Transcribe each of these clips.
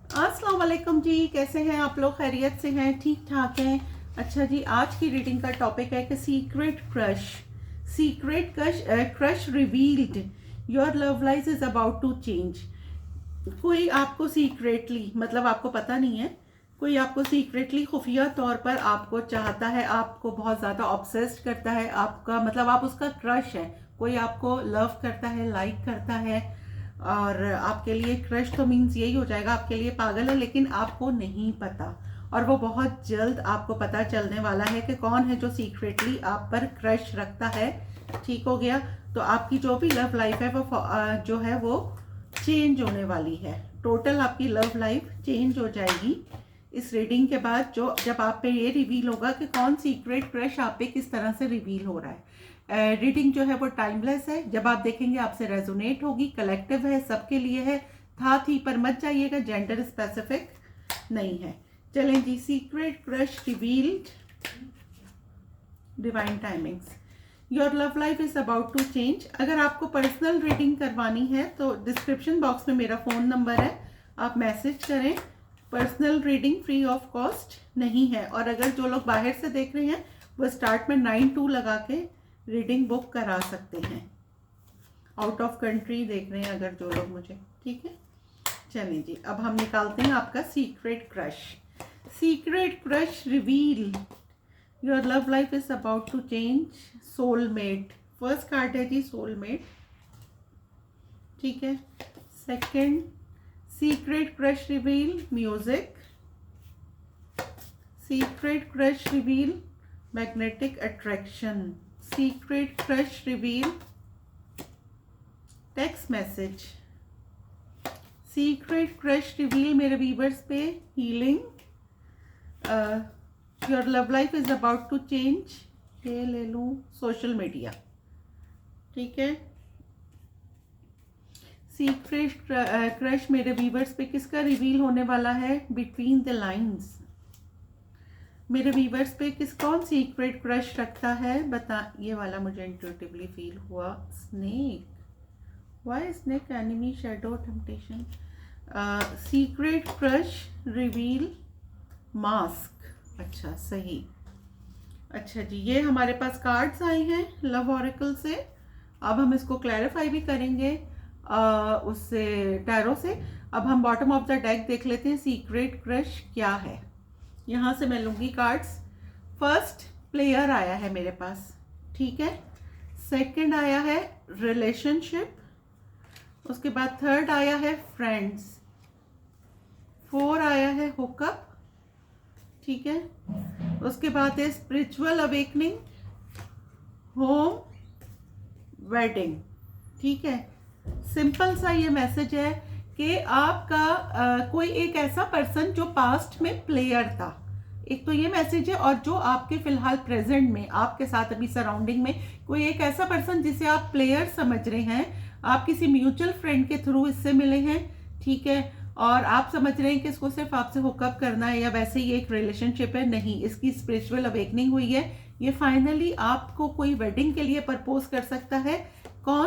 अस्सलाम वालेकुम जी, कैसे हैं आप लोग? खैरियत से हैं? ठीक ठाक हैं? अच्छा जी, आज की रीडिंग का टॉपिक है कि secret crush revealed, your love life is about to change. कोई आपको सीक्रेटली, मतलब आपको पता नहीं है, कोई आपको सीक्रेटली खुफिया तौर पर आपको चाहता है, आपको बहुत ज़्यादा ऑब्सेस्ड करता है, आपका मतलब आप उसका क्रश है। कोई आपको लव करता है, लाइक करता है, और आपके लिए क्रश तो मीन्स यही हो जाएगा, आपके लिए पागल है, लेकिन आपको नहीं पता। और वो बहुत जल्द आपको पता चलने वाला है कि कौन है जो सीक्रेटली आप पर क्रश रखता है। ठीक हो गया? तो आपकी जो भी लव लाइफ है वो जो है वो चेंज होने वाली है। टोटल आपकी लव लाइफ चेंज हो जाएगी इस रीडिंग के बाद, जो जब आप पे ये रिवील होगा कि कौन सीक्रेट क्रश आप पे किस तरह से रिवील हो रहा है। रीडिंग जो है वो टाइमलेस है, जब आप देखेंगे आपसे रेजोनेट होगी, कलेक्टिव है, सबके लिए है। था थी पर मत जाइएगा, जेंडर स्पेसिफिक नहीं है। चलें जी, secret crush revealed, divine timings. Your love life is about to change. अगर आपको पर्सनल रीडिंग करवानी है तो डिस्क्रिप्शन बॉक्स में मेरा फ़ोन नंबर है, आप मैसेज करें। Personal reading free of cost नहीं है, और अगर जो लोग बाहर से देख रहे हैं वो स्टार्ट में 92 लगा के रीडिंग बुक करा सकते हैं। आउट ऑफ कंट्री देख रहे हैं अगर जो लोग मुझे, ठीक है। चलिए जी, अब हम निकालते हैं आपका secret crush. Secret crush reveal, your love life is about to change, soulmate. First card है जी सोलमेट, ठीक है। Second, secret crush reveal, music. Secret crush reveal, magnetic attraction. Secret crush reveal, text message. Secret crush reveal मेरे viewers पे, healing. Your love life is about to change, ये ले लूँ, social media, ठीक है। सीक्रेट क्रश मेरे viewers पे किसका रिवील होने वाला है? Between the lines. मेरे व्यूअर्स पे कौन सीक्रेट क्रश रखता है बता। ये वाला मुझे इंट्यूटिवली फील हुआ, snake. Why snake enemy, shadow, temptation. Secret crush reveal, mask. अच्छा, सही। अच्छा जी, ये हमारे पास कार्ड्स आए हैं लव ऑरेकल से। अब हम इसको क्लैरिफाई भी करेंगे उससे, टैरो से। अब हम बॉटम ऑफ द डेक देख लेते हैं सीक्रेट क्रश क्या है। यहाँ से मैं लूँगी कार्ड्स। फर्स्ट प्लेयर आया है मेरे पास, ठीक है। सेकंड आया है रिलेशनशिप, उसके बाद थर्ड आया है फ्रेंड्स, फोर आया है हुकअप, ठीक है। उसके बाद है स्पिरिचुअल अवेकनिंग, होम, वेडिंग, ठीक है। सिंपल सा ये मैसेज है कि आपका कोई एक ऐसा पर्सन जो पास्ट में प्लेयर था, एक तो ये मैसेज है, और जो आपके फिलहाल प्रेजेंट में आपके साथ अभी सराउंडिंग में कोई एक ऐसा पर्सन जिसे आप प्लेयर समझ रहे हैं, आप किसी म्यूचुअल फ्रेंड के थ्रू इससे मिले हैं, ठीक है। और आप समझ रहे हैं कि इसको सिर्फ आपसे हुकअप करना है या वैसे ही एक रिलेशनशिप है, नहीं, इसकी स्पिरिचुअल अवेकनिंग हुई है। ये फाइनली आपको कोई वेडिंग के लिए प्रपोज कर सकता है। कौन?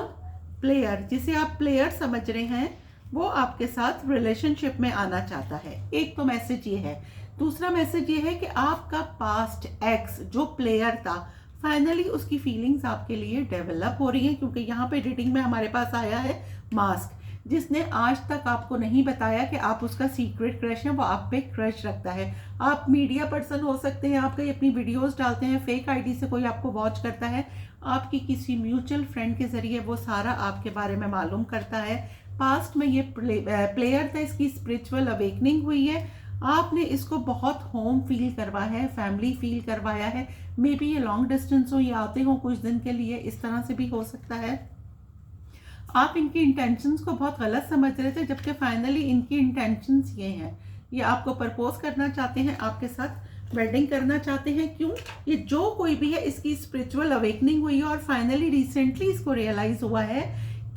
प्लेयर, जिसे आप प्लेयर समझ रहे हैं, वो आपके साथ रिलेशनशिप में आना चाहता है। एक तो मैसेज ये है। दूसरा मैसेज ये है कि आपका पास्ट एक्स जो प्लेयर था, फाइनली उसकी फीलिंग्स आपके लिए डेवलप हो रही हैं, क्योंकि यहाँ पे रीडिंग में हमारे पास आया है मास्क, जिसने आज तक आपको नहीं बताया कि आप उसका सीक्रेट क्रश है, वो आप पे क्रश रखता है। आप मीडिया पर्सन हो सकते हैं, आप कहीं अपनी वीडियोस डालते हैं, फेक आईडी से कोई आपको वॉच करता है, आपकी किसी म्यूचुअल फ्रेंड के जरिए वो सारा आपके बारे में मालूम करता है। पास्ट में ये प्लेयर था, इसकी स्पिरिचुअल अवेकनिंग हुई है, आपने इसको बहुत होम फील करवाया है, फैमिली फील करवाया है। मे बी ये लॉन्ग डिस्टेंस हो या आते हो कुछ दिन के लिए, इस तरह से भी हो सकता है। आप इनकी इंटेंशंस को बहुत गलत समझ रहे थे, जबकि फाइनली इनकी इंटेंशंस ये हैं, ये आपको प्रपोज करना चाहते हैं, आपके साथ वेडिंग करना चाहते हैं। क्यों? ये जो कोई भी है, इसकी स्पिरिचुअल अवेकनिंग हुई है, और फाइनली रिसेंटली इसको रियलाइज हुआ है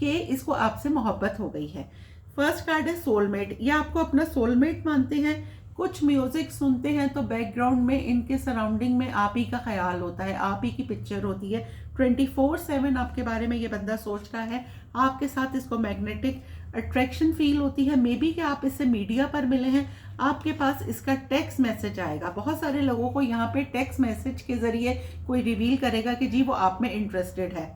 कि इसको आपसे मोहब्बत हो गई है। फर्स्ट कार्ड है सोलमेट, ये आपको अपना सोलमेट मानते हैं। कुछ म्यूजिक सुनते हैं तो बैकग्राउंड में इनके सराउंडिंग में आप ही का ख्याल होता है, आप ही की पिक्चर होती है। 24/7 आपके बारे में ये बंदा सोच रहा है, आपके साथ इसको मैग्नेटिक अट्रैक्शन फील होती है। मे बी कि आप इससे मीडिया पर मिले हैं, आपके पास इसका टेक्स्ट मैसेज आएगा। बहुत सारे लोगों को यहाँ पे टेक्स्ट मैसेज के ज़रिए कोई रिवील करेगा कि जी वो आप में इंटरेस्टेड है।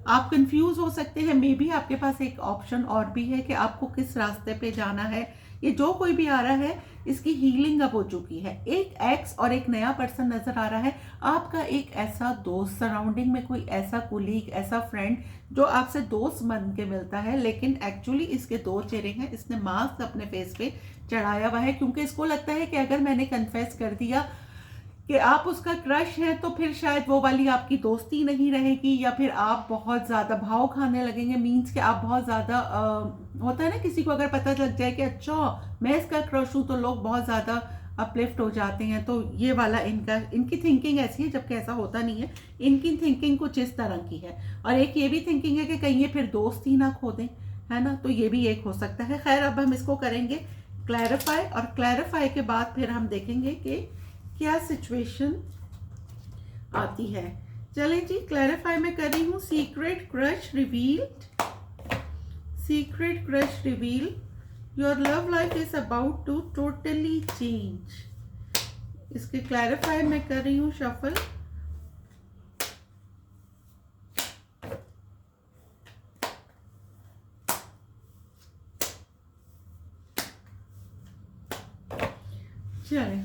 आप कंफ्यूज हो सकते हैं। मे बी आपके पास एक ऑप्शन और भी है कि आपको किस रास्ते पे जाना है। ये जो कोई भी आ रहा है इसकी हीलिंग अब हो चुकी है। एक एक्स और एक नया पर्सन नजर आ रहा है। आपका एक ऐसा दोस्त, सराउंडिंग में कोई ऐसा कुलीग, ऐसा फ्रेंड जो आपसे दोस्त बन के मिलता है, लेकिन एक्चुअली इसके दो चेहरे हैं। इसने मास्क अपने फेस पे चढ़ाया हुआ है क्योंकि इसको लगता है कि अगर मैंने कन्फेस कर दिया कि आप उसका क्रश हैं तो फिर शायद वो वाली आपकी दोस्ती नहीं रहेगी, या फिर आप बहुत ज़्यादा भाव खाने लगेंगे। मीन्स कि आप बहुत ज़्यादा होता है ना, किसी को अगर पता लग जाए कि अच्छा मैं इसका क्रश हूँ तो लोग बहुत ज़्यादा अपलिफ्ट हो जाते हैं। तो ये वाला इनकी थिंकिंग ऐसी है, जबकि ऐसा होता नहीं है। इनकी थिंकिंग कुछ इस तरह की है। और एक ये भी थिंकिंग है कि कहीं ये फिर दोस्त ही ना खो दें, है ना, तो ये भी एक हो सकता है। खैर, अब हम इसको करेंगे क्लैरिफाई, और क्लैरिफाई के बाद फिर हम देखेंगे कि क्या सिचुएशन आती है। चलें जी, क्लैरिफाई मैं कर रही हूँ। Secret crush revealed, secret crush reveal, your love life is about to totally change. इसके क्लैरिफाई मैं कर रही हूँ शफल। चलें,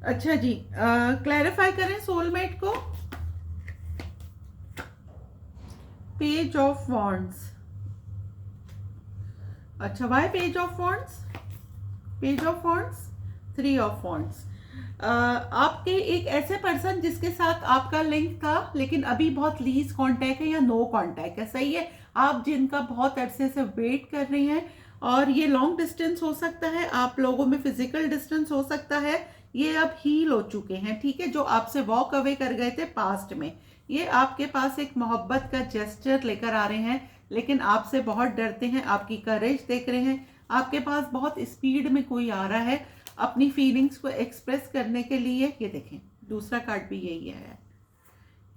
अच्छा जी, क्लैरिफाई करें सोलमेट को। Page of wands. अच्छा, why page of wands? Page of wands, 3 of wands. आपके एक ऐसे पर्सन जिसके साथ आपका लिंक था लेकिन अभी बहुत लीज कांटेक्ट है या नो कांटेक्ट है, सही है। आप जिनका बहुत अरसे से वेट कर रही हैं, और ये लॉन्ग डिस्टेंस हो सकता है, आप लोगों में फिजिकल डिस्टेंस हो सकता है। ये अब हील हो चुके हैं, ठीक है। जो आपसे वॉक अवे कर गए थे पास्ट में, ये आपके पास एक मोहब्बत का जेस्चर लेकर आ रहे हैं, लेकिन आपसे बहुत डरते हैं। आपकी करेज देख रहे हैं। आपके पास बहुत स्पीड में कोई आ रहा है अपनी फीलिंग्स को एक्सप्रेस करने के लिए। ये देखें, दूसरा कार्ड भी यही है।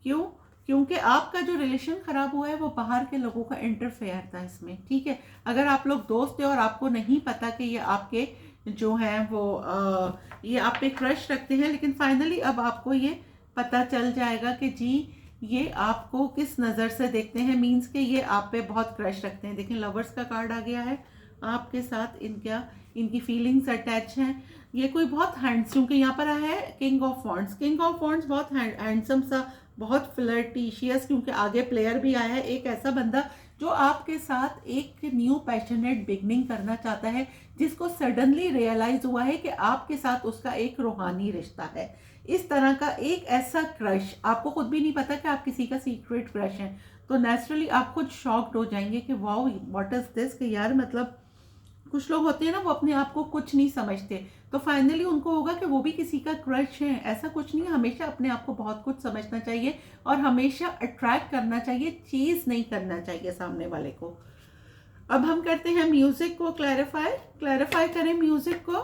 क्यों? क्योंकि आपका जो रिलेशन खराब हुआ है वो बाहर के लोगों का इंटरफेयर था इसमें, ठीक है। अगर आप लोग दोस्त थे और आपको नहीं पता कि ये आपके जो हैं वो ये आप पे क्रश रखते हैं, लेकिन फाइनली अब आपको ये पता चल जाएगा कि जी ये आपको किस नज़र से देखते हैं। मीन्स के ये आप पे बहुत क्रश रखते हैं। देखें, लवर्स का कार्ड आ गया है। आपके साथ इनकी फीलिंग्स अटैच हैं। ये कोई बहुत क्योंकि यहाँ पर आया है king of wands. King of wands बहुत हैंडसम सा, बहुत फ्लर्टिशियस, क्योंकि आगे प्लेयर भी आया है। एक ऐसा बंदा जो आपके साथ एक न्यू पैशनेट बिगनिंग करना चाहता है, जिसको सडनली रियलाइज हुआ है कि आपके साथ उसका एक रूहानी रिश्ता है। इस तरह का एक ऐसा क्रश, आपको खुद भी नहीं पता कि आप किसी का सीक्रेट क्रश है, तो नेचुरली आप खुद शॉक्ड हो जाएंगे कि वाओ व्हाट इज दिस, कि यार मतलब कुछ लोग होते हैं ना, वो अपने आप को कुछ नहीं समझते, तो फाइनली उनको होगा कि वो भी किसी का क्रश है। ऐसा कुछ नहीं है, हमेशा अपने आप को बहुत कुछ समझना चाहिए और हमेशा अट्रैक्ट करना चाहिए, चीज नहीं करना चाहिए सामने वाले को। अब हम करते हैं म्यूजिक को क्लैरिफाई करें म्यूजिक को।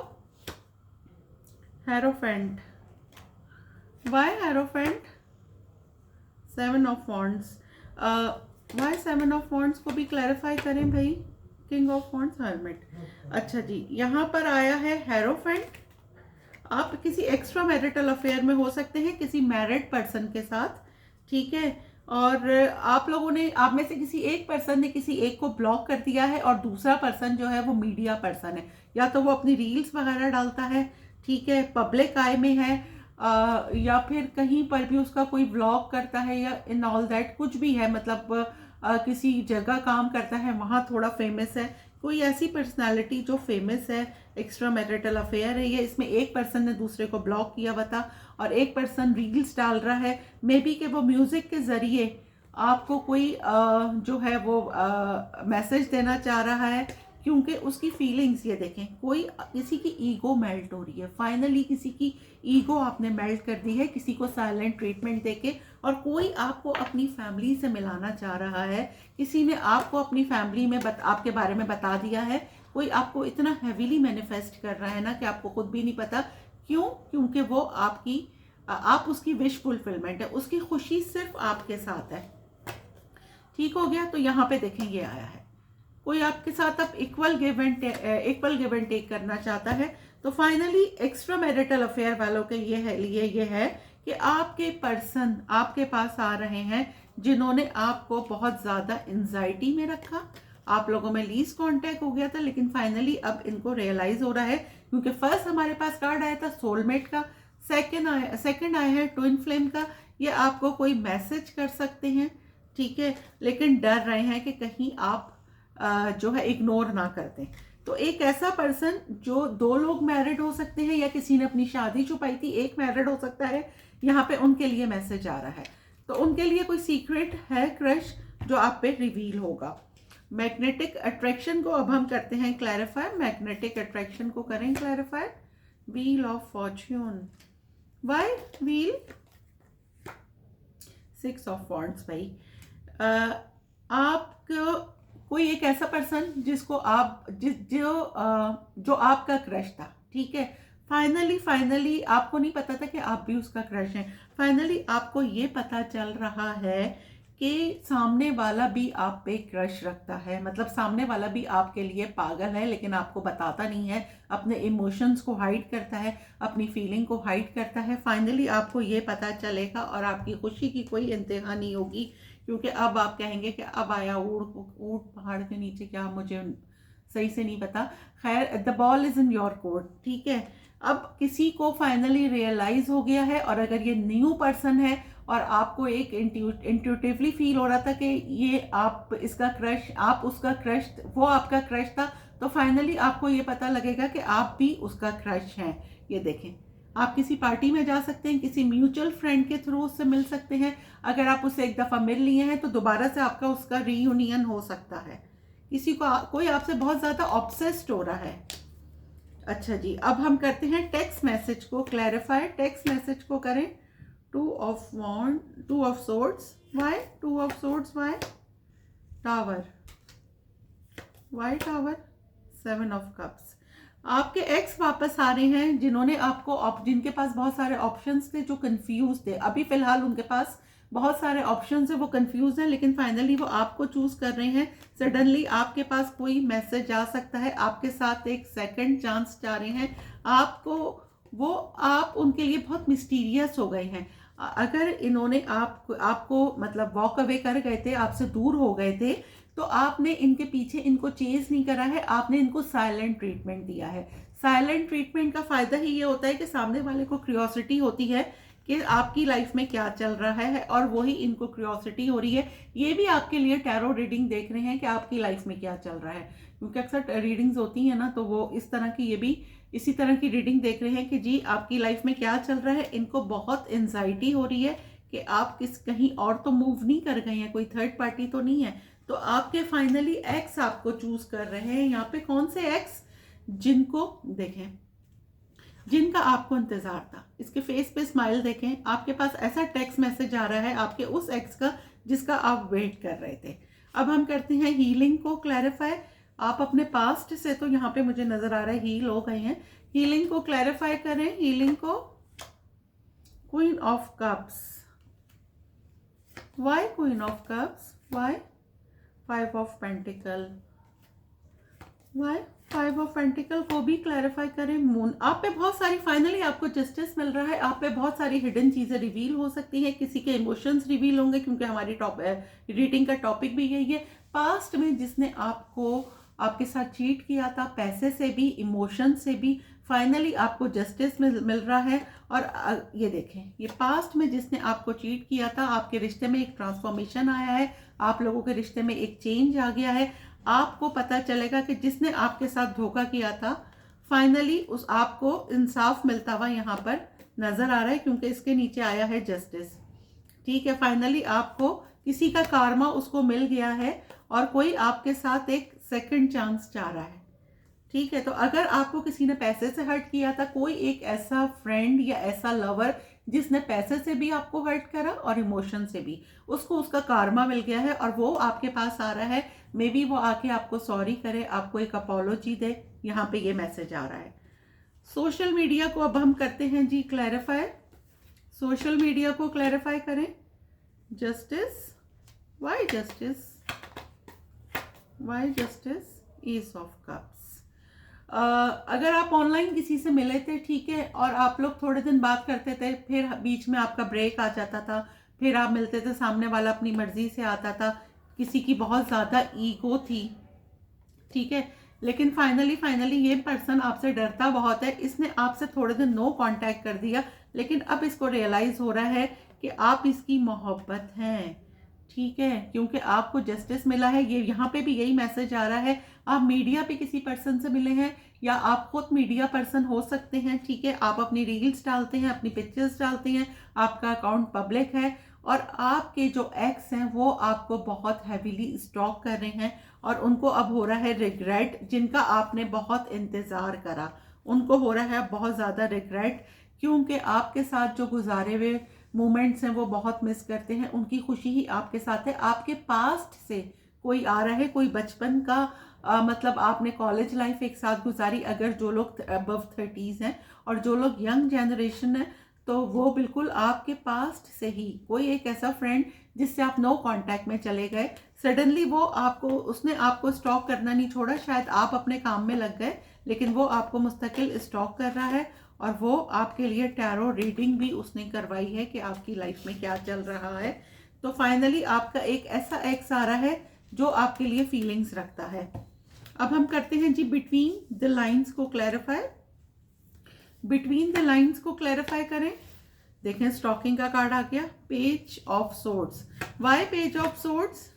Hierophant, why hierophant? 7 of wands. Why 7 of wands को भी क्लैरिफाई करें भाई। King of wands, hermit. अच्छा जी, यहाँ पर आया है हेरोफेंट। आप किसी एक्स्ट्रा मैरिटल अफेयर में हो सकते हैं किसी मैरिड पर्सन के साथ, ठीक है। और आप लोगों ने, आप में से किसी एक पर्सन ने किसी एक को ब्लॉक कर दिया है, और दूसरा पर्सन जो है वो मीडिया पर्सन है, या तो वो अपनी रील्स वगैरह डालता है, ठीक है, पब्लिक आई में है, या फिर कहीं पर भी उसका कोई व्लॉग करता है, या इन ऑल दैट कुछ भी है, मतलब किसी जगह काम करता है, वहाँ थोड़ा फेमस है। कोई ऐसी पर्सनालिटी जो फेमस है, एक्स्ट्रा मैरिटल अफेयर है ये। इसमें एक पर्सन ने दूसरे को ब्लॉक किया हुआ था, और एक पर्सन रील्स डाल रहा है। मे बी कि वो म्यूजिक के जरिए आपको कोई जो है वो मैसेज देना चाह रहा है, क्योंकि उसकी फीलिंग्स, ये देखें, कोई किसी की ईगो मेल्ट हो रही है। फाइनली किसी की ईगो आपने मेल्ट कर दी है, किसी को साइलेंट ट्रीटमेंट देके, और कोई आपको अपनी फैमिली से मिलाना चाह रहा है। किसी ने आपको अपनी फैमिली में आपके बारे में बता दिया है। कोई आपको इतना हैवीली मैनिफेस्ट कर रहा है ना कि आपको खुद भी नहीं पता क्यों। क्योंकि वो आप उसकी विश फुलफिलमेंट है, उसकी खुशी सिर्फ आपके साथ है। ठीक हो गया। तो यहाँ पे देखें, ये आया है कोई आपके साथ अब इक्वल गिव एंड टेक करना चाहता है। तो फाइनली एक्स्ट्रा मैरिटल अफेयर वालों के ये है कि आपके पर्सन आपके पास आ रहे हैं जिन्होंने आपको बहुत ज़्यादा एंजाइटी में रखा, आप लोगों में लीज कांटेक्ट हो गया था, लेकिन फाइनली अब इनको रियलाइज हो रहा है, क्योंकि फर्स्ट हमारे पास कार्ड आया था सोलमेट का, सेकंड आया है ट्विन फ्लेम का। ये आपको कोई मैसेज कर सकते हैं, ठीक है, लेकिन डर रहे हैं कि कहीं आप जो है इग्नोर ना कर दें। तो एक ऐसा पर्सन जो 2 लोग मैरिड हो सकते हैं या किसी ने अपनी शादी छुपाई थी, एक मैरिड हो सकता है, यहाँ पे उनके लिए मैसेज आ रहा है। तो उनके लिए कोई सीक्रेट है क्रश जो आप पे रिवील होगा। मैग्नेटिक अट्रैक्शन को अब हम करते हैं क्लैरिफाई। मैग्नेटिक अट्रैक्शन को करें clarify. Wheel of fortune, why wheel, 6 of wands. भाई आपको कोई एक ऐसा पर्सन जिसको आप जो आपका क्रश था, ठीक है, फाइनली आपको नहीं पता था कि आप भी उसका क्रश हैं। फाइनली आपको ये पता चल रहा है कि सामने वाला भी आप पे क्रश रखता है, मतलब सामने वाला भी आपके लिए पागल है, लेकिन आपको बताता नहीं है, अपने इमोशंस को हाइड करता है, अपनी फीलिंग को हाइड करता है। फाइनली आपको ये पता चलेगा और आपकी खुशी की कोई इंतहा नहीं होगी, क्योंकि अब आप कहेंगे कि अब आया ऊँट पहाड़ के नीचे, क्या मुझे सही से नहीं पता। खैर, the ball is in your court, ठीक है। अब किसी को फाइनली रियलाइज हो गया है, और अगर ये न्यू पर्सन है और आपको एक इंट्यूटिवली फील हो रहा था कि ये आप इसका क्रश, आप उसका क्रश, वो आपका क्रश था, तो फाइनली आपको ये पता लगेगा कि आप भी उसका क्रश हैं। ये देखें, आप किसी पार्टी में जा सकते हैं, किसी म्यूचुअल फ्रेंड के थ्रू उससे मिल सकते हैं। अगर आप उससे एक दफ़ा मिल लिए हैं तो दोबारा से आपका उसका रीयूनियन हो सकता है। किसी को कोई आपसे बहुत ज़्यादा ऑब्सेस्ड हो रहा है। अच्छा जी, अब हम करते हैं टेक्स्ट मैसेज को क्लैरिफाई। टेक्स्ट मैसेज को करें। 2 of swords, why 2 of swords, why tower, why tower, 7 of cups. आपके एक्स वापस आ रहे हैं जिन्होंने आपको जिनके पास बहुत सारे ऑप्शंस थे, जो कंफ्यूज थे। अभी फिलहाल उनके पास बहुत सारे ऑप्शंस है, वो कंफ्यूज हैं, लेकिन फाइनली वो आपको चूज कर रहे हैं। सडनली आपके पास कोई मैसेज आ सकता है, आपके साथ एक सेकंड चांस चाह रहे हैं आपको। आप उनके लिए बहुत मिस्टीरियस हो गए हैं। अगर इन्होंने आपको मतलब वॉक अवे कर गए थे, आपसे दूर हो गए थे, तो आपने इनके पीछे इनको चेज नहीं करा है, आपने इनको साइलेंट ट्रीटमेंट दिया है। साइलेंट ट्रीटमेंट का फायदा ही ये होता है कि सामने वाले को क्यूरियोसिटी होती है कि आपकी लाइफ में क्या चल रहा है, और वही इनको क्यूरियोसिटी हो रही है। ये भी आपके लिए टैरो रीडिंग देख रहे हैं कि आपकी लाइफ में क्या चल रहा है, क्योंकि अक्सर रीडिंग्स होती हैं ना, तो वो इस तरह की, ये भी इसी तरह की रीडिंग देख रहे हैं कि जी आपकी लाइफ में क्या चल रहा है। इनको बहुत एंजाइटी हो रही है कि आप कहीं और तो मूव नहीं कर गए हैं, कोई थर्ड पार्टी तो नहीं है। तो आपके फाइनली एक्स आपको चूज कर रहे हैं। यहाँ पे कौन से एक्स, जिनको देखें, जिनका आपको इंतजार था, इसके फेस पे स्माइल देखें। आपके पास ऐसा टेक्स्ट मैसेज आ रहा है आपके उस एक्स का जिसका आप वेट कर रहे थे। अब हम करते हैं हीलिंग को क्लैरिफाई। आप अपने पास्ट से, तो यहाँ पे मुझे नजर आ रहा है हील हो गए हैं, हीलिंग को क्लैरिफाई करें। हीलिंग को queen of cups, why queen of cups, why 5 of pentacle, why 5 of pentacle को भी क्लैरिफाई करें। मून, आप पे बहुत सारी, फाइनली आपको जस्टिस मिल रहा है, आप पे बहुत सारी हिडन चीजें रिवील हो सकती हैं, किसी के इमोशंस रिवील होंगे, क्योंकि हमारी रीडिंग का टॉपिक भी यही है। पास्ट में जिसने आपके साथ चीट किया था, पैसे से भी, इमोशन से भी, फाइनली आपको जस्टिस मिल रहा है। और ये देखें, ये पास्ट में जिसने आपको चीट किया था, आपके रिश्ते में एक ट्रांसफॉर्मेशन आया है, आप लोगों के रिश्ते में एक चेंज आ गया है। आपको पता चलेगा कि जिसने आपके साथ धोखा किया था, फाइनली उस आपको इंसाफ मिलता हुआ यहाँ पर नजर आ रहा है, क्योंकि इसके नीचे आया है जस्टिस, ठीक है। फाइनली आपको किसी का कार्मा उसको मिल गया है, और कोई आपके साथ एक सेकंड चांस चाह रहा है, ठीक है। तो अगर आपको किसी ने पैसे से हर्ट किया था, कोई एक ऐसा फ्रेंड या ऐसा लवर जिसने पैसे से भी आपको हर्ट करा और इमोशन से भी, उसको उसका कार्मा मिल गया है और वो आपके पास आ रहा है। मे बी वो आके आपको सॉरी करे, आपको एक अपॉलोजी दे, यहाँ पे ये मैसेज आ रहा है। सोशल मीडिया को अब हम करते हैं जी क्लैरिफाई। सोशल मीडिया को क्लैरिफाई करें। Justice, why justice, why justice, ace of cups. अगर आप ऑनलाइन किसी से मिले थे, ठीक है, और आप लोग थोड़े दिन बात करते थे, फिर बीच में आपका ब्रेक आ जाता था, फिर आप मिलते थे, सामने वाला अपनी मर्जी से आता था, किसी की बहुत ज़्यादा ईगो थी, ठीक है, लेकिन फाइनली ये पर्सन आपसे डरता बहुत है, इसने आपसे थोड़े दिन नो कांटेक्ट कर दिया, लेकिन अब इसको रियलाइज हो रहा है कि आप इसकी मोहब्बत हैं, ठीक है, क्योंकि आपको जस्टिस मिला है। ये यहाँ पे भी यही मैसेज आ रहा है। आप मीडिया पे किसी पर्सन से मिले हैं या आप खुद मीडिया पर्सन हो सकते हैं, ठीक है, आप अपनी रील्स डालते हैं, अपनी पिक्चर्स डालते हैं, आपका अकाउंट पब्लिक है, और आपके जो एक्स हैं वो आपको बहुत हैवीली स्टॉक कर रहे हैं, और उनको अब हो रहा है रिग्रेट, जिनका आपने बहुत इंतज़ार करा, उनको हो रहा है बहुत ज़्यादा रिग्रेट, क्योंकि आपके साथ जो गुजारे हुए मोमेंट्स हैं वो बहुत मिस करते हैं, उनकी खुशी ही आपके साथ है। आपके पास्ट से कोई आ रहा है, कोई बचपन का मतलब आपने कॉलेज लाइफ एक साथ गुजारी, अगर जो लोग अबव 30s हैं, और जो लोग यंग जनरेशन है, तो वो बिल्कुल आपके पास्ट से ही कोई एक ऐसा फ्रेंड जिससे आप नो कांटेक्ट में चले गए, सडनली वो आपको, उसने आपको स्टॉक करना नहीं छोड़ा, शायद आप अपने काम में लग गए, लेकिन वो आपको मुस्तकिल स्टॉक कर रहा है, और वो आपके लिए टैरो रीडिंग भी उसने करवाई है कि आपकी लाइफ में क्या चल रहा है। तो फाइनली आपका एक ऐसा एक्स आ रहा है जो आपके लिए फीलिंग्स रखता है। अब हम करते हैं जी बिटवीन द लाइंस को क्लैरिफाई। बिटवीन द लाइंस को क्लैरिफाई करें। देखें, स्टॉकिंग का कार्ड आ गया, page of swords. Why page of swords?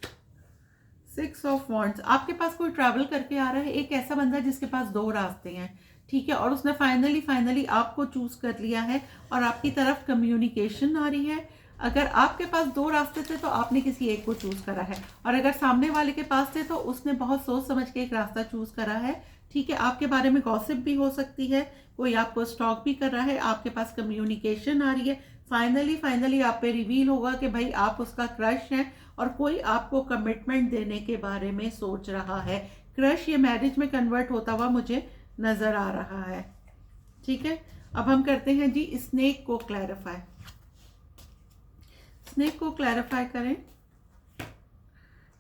6 of wands. आपके पास कोई ट्रैवल करके आ रहा है, एक ऐसा बंदा जिसके पास दो रास्ते हैं, ठीक है, और उसने फाइनली आपको चूज कर लिया है, और आपकी तरफ कम्युनिकेशन आ रही है। अगर आपके पास दो रास्ते थे तो आपने किसी एक को चूज करा है, और अगर सामने वाले के पास थे तो उसने बहुत सोच समझ के एक रास्ता चूज करा है, ठीक है। आपके बारे में गॉसिप भी हो सकती है, कोई आपको स्टॉक भी कर रहा है, आपके पास कम्युनिकेशन आ रही है। फाइनली आप पे रिवील होगा कि भाई आप उसका क्रश हैं, और कोई आपको कमिटमेंट देने के बारे में सोच रहा है। क्रश ये मैरिज में कन्वर्ट होता हुआ मुझे नजर आ रहा है, ठीक है। अब हम करते हैं जी स्नेक को क्लैरिफाई। स्नेक को क्लैरिफाई करें।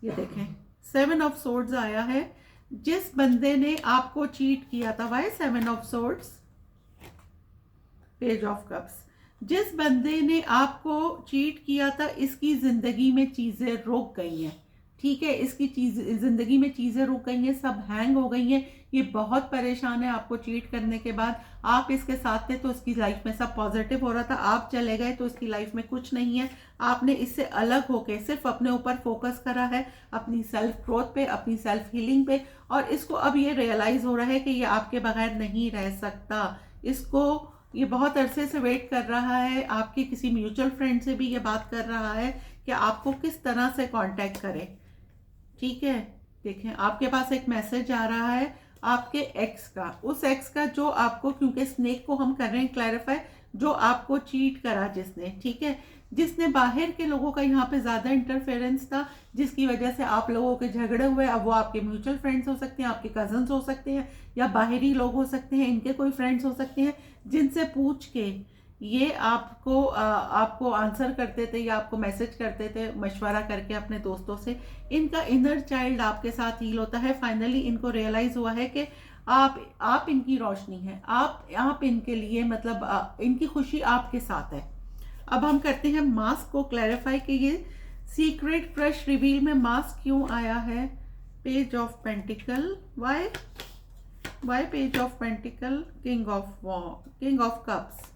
ये देखें, 7 ऑफ सोर्ड्स आया है। जिस बंदे ने आपको चीट किया था, why 7 of swords, page of cups. जिस बंदे ने आपको चीट किया था, इसकी जिंदगी में चीजें रुक गई हैं, ठीक है, इसकी जिंदगी में चीजें रुक गई हैं, सब हैंग हो गई हैं, ये बहुत परेशान है आपको चीट करने के बाद। आप इसके साथ थे तो इसकी लाइफ में सब पॉजिटिव हो रहा था, आप चले गए तो इसकी लाइफ में कुछ नहीं है। आपने इससे अलग होके सिर्फ अपने ऊपर फोकस करा है, अपनी सेल्फ ग्रोथ पे, अपनी सेल्फ हीलिंग पे, और इसको अब ये रियलाइज हो रहा है कि ये आपके बगैर नहीं रह सकता। इसको ये बहुत अरसे से वेट कर रहा है, आपके किसी म्यूचुअल फ्रेंड से भी ये बात कर रहा है कि आपको किस तरह से कांटेक्ट करे, ठीक है। देखें, आपके पास एक मैसेज आ रहा है आपके एक्स का, उस एक्स का जो आपको, क्योंकि स्नेक को हम कर रहे हैं क्लैरिफाई, जो आपको चीट करा जिसने, ठीक है, जिसने बाहर के लोगों का यहाँ पे ज्यादा इंटरफेरेंस था, जिसकी वजह से आप लोगों के झगड़े हुए। अब वो आपके म्यूचुअल फ्रेंड्स हो सकते हैं, आपके कजन्स हो सकते हैं, या बाहरी लोग हो सकते हैं, इनके कोई फ्रेंड्स हो सकते हैं, जिनसे पूछ के ये आपको आंसर करते थे या आपको मैसेज करते थे मशवरा करके अपने दोस्तों से। इनका इनर चाइल्ड आपके साथ हील होता है। फाइनली इनको रियलाइज हुआ है कि आप इनकी रोशनी है, आप इनके लिए, मतलब इनकी खुशी आपके साथ है। अब हम करते हैं मास्क को क्लैरिफाई कि ये सीक्रेट क्रश रिवील में मास्क क्यों आया है। Page of pentacle. Why page of pentacle? King of cups.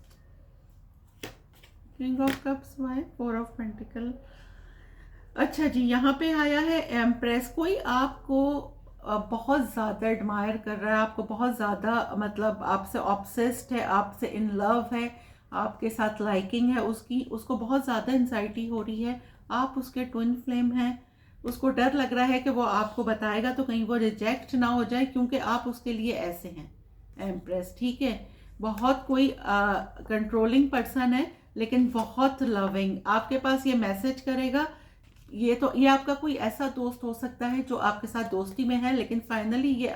King of cups, why 4 of pentacle. अच्छा जी, यहाँ पे आया है एम्प्रेस। कोई आपको बहुत ज़्यादा एडमायर कर रहा है, आपको बहुत ज़्यादा, मतलब आपसे ऑब्सेस्ड है, आपसे इन लव है, आपके साथ लाइकिंग है उसकी, उसको बहुत ज़्यादा एंजाइटी हो रही है। आप उसके ट्विन फ्लेम हैं, उसको डर लग रहा है कि वो आपको बताएगा तो कहीं वो रिजेक्ट ना हो जाए, क्योंकि आप उसके लिए ऐसे हैं, एम्प्रेस, ठीक है। बहुत कोई कंट्रोलिंग पर्सन है, लेकिन बहुत लविंग। आपके पास ये मैसेज करेगा, ये आपका कोई ऐसा दोस्त हो सकता है जो आपके साथ दोस्ती में है, लेकिन फाइनली ये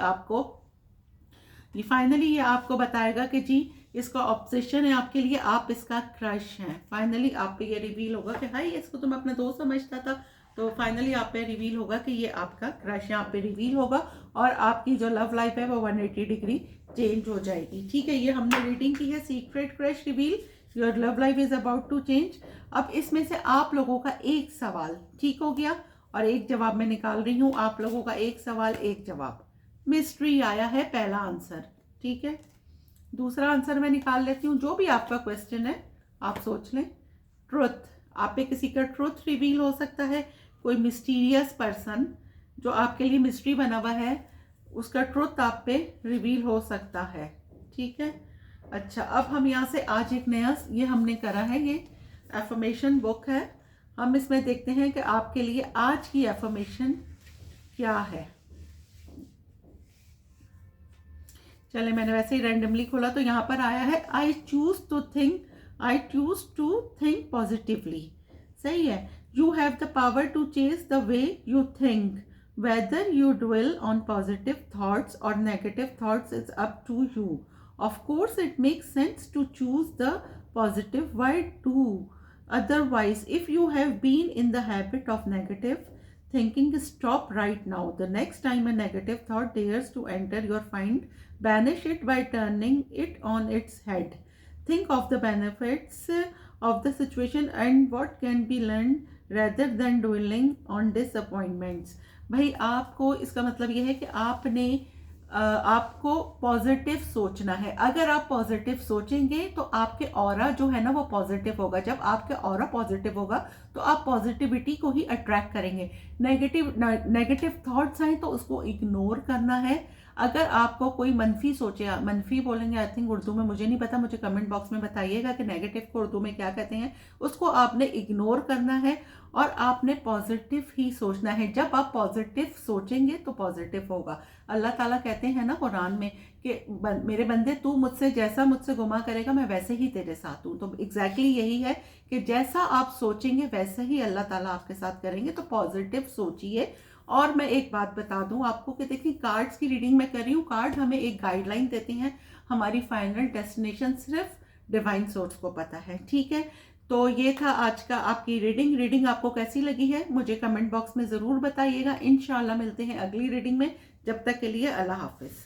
आपको बताएगा कि जी इसका ऑब्सेशन है आपके लिए, आप इसका क्रश हैं। फाइनली आप पे ये रिवील होगा कि हाय, इसको तुम अपना दोस्त समझता था, तो फाइनली आप पे रिवील होगा कि ये आपका क्रश यहाँ पे रिवील होगा और आपकी जो लव लाइफ है वो 180 डिग्री चेंज हो जाएगी। ठीक है, ये हमने रीडिंग की है secret crush reveal, your love life is about to change. अब इसमें से आप लोगों का एक सवाल ठीक हो गया और एक जवाब मैं निकाल रही हूँ। आप लोगों का एक सवाल एक जवाब, मिस्ट्री आया है पहला आंसर। ठीक है, दूसरा आंसर मैं निकाल लेती हूँ। जो भी आपका क्वेश्चन है आप सोच लें। ट्रुथ, आप पे किसी का ट्रुथ रिवील हो सकता है। कोई मिस्टीरियस पर्सन जो आपके लिए मिस्ट्री बना हुआ है उसका ट्रुथ आप पे रिवील हो सकता है। ठीक है, अच्छा अब हम यहाँ से आज एक नया ये हमने करा है, ये एफर्मेशन बुक है। हम इसमें देखते हैं कि आपके लिए आज की एफर्मेशन क्या है। चले, मैंने वैसे ही रैंडमली खोला तो यहाँ पर आया है I choose to think positively. सही है, you have the power to change the way you think, whether you dwell on positive thoughts और negative thoughts is up to you. Of course it makes sense to choose the positive way to, otherwise if you have been in the habit of negative thinking, stop right now. The next time a negative thought dares to enter your mind, banish it by turning it on its head. Think of the benefits of the situation and what can be learned rather than dwelling on disappointments. भाई आपको इसका मतलब यह है कि आपको positive सोचना है। अगर आप पॉजिटिव सोचेंगे तो आपके ऑरा जो है ना वो पॉजिटिव होगा। जब आपके ऑरा पॉजिटिव होगा तो आप पॉजिटिविटी को ही अट्रैक्ट करेंगे। नेगेटिव थॉट्स आए तो उसको इग्नोर करना है। अगर आपको कोई मनफी सोचे, मनफी बोलेंगे आई थिंक उर्दू में, मुझे नहीं पता, मुझे कमेंट बॉक्स में बताइएगा कि नेगेटिव को उर्दू में क्या कहते हैं। उसको आपने इग्नोर करना है और आपने पॉजिटिव ही सोचना है। जब आप पॉजिटिव सोचेंगे तो पॉजिटिव होगा। अल्लाह ताला कहते हैं ना कुरान में कि मेरे बंदे तू मुझसे गुमा करेगा मैं वैसे ही तेरे साथ हूँ। तो एग्जैक्टली यही है कि जैसा आप सोचेंगे वैसे ही अल्लाह ताला आपके साथ करेंगे। तो पॉजिटिव सोचिए। और मैं एक बात बता दूं आपको कि देखिए कार्ड्स की रीडिंग मैं कर रही हूँ। कार्ड हमें एक गाइडलाइन देते हैं, हमारी फाइनल डेस्टिनेशन सिर्फ डिवाइन सोर्स को पता है। ठीक है, तो ये था आज का आपकी रीडिंग आपको कैसी लगी है मुझे कमेंट बॉक्स में ज़रूर बताइएगा। इंशाल्लाह मिलते हैं अगली रीडिंग में। जब तक के लिए अल्लाह हाफिज़।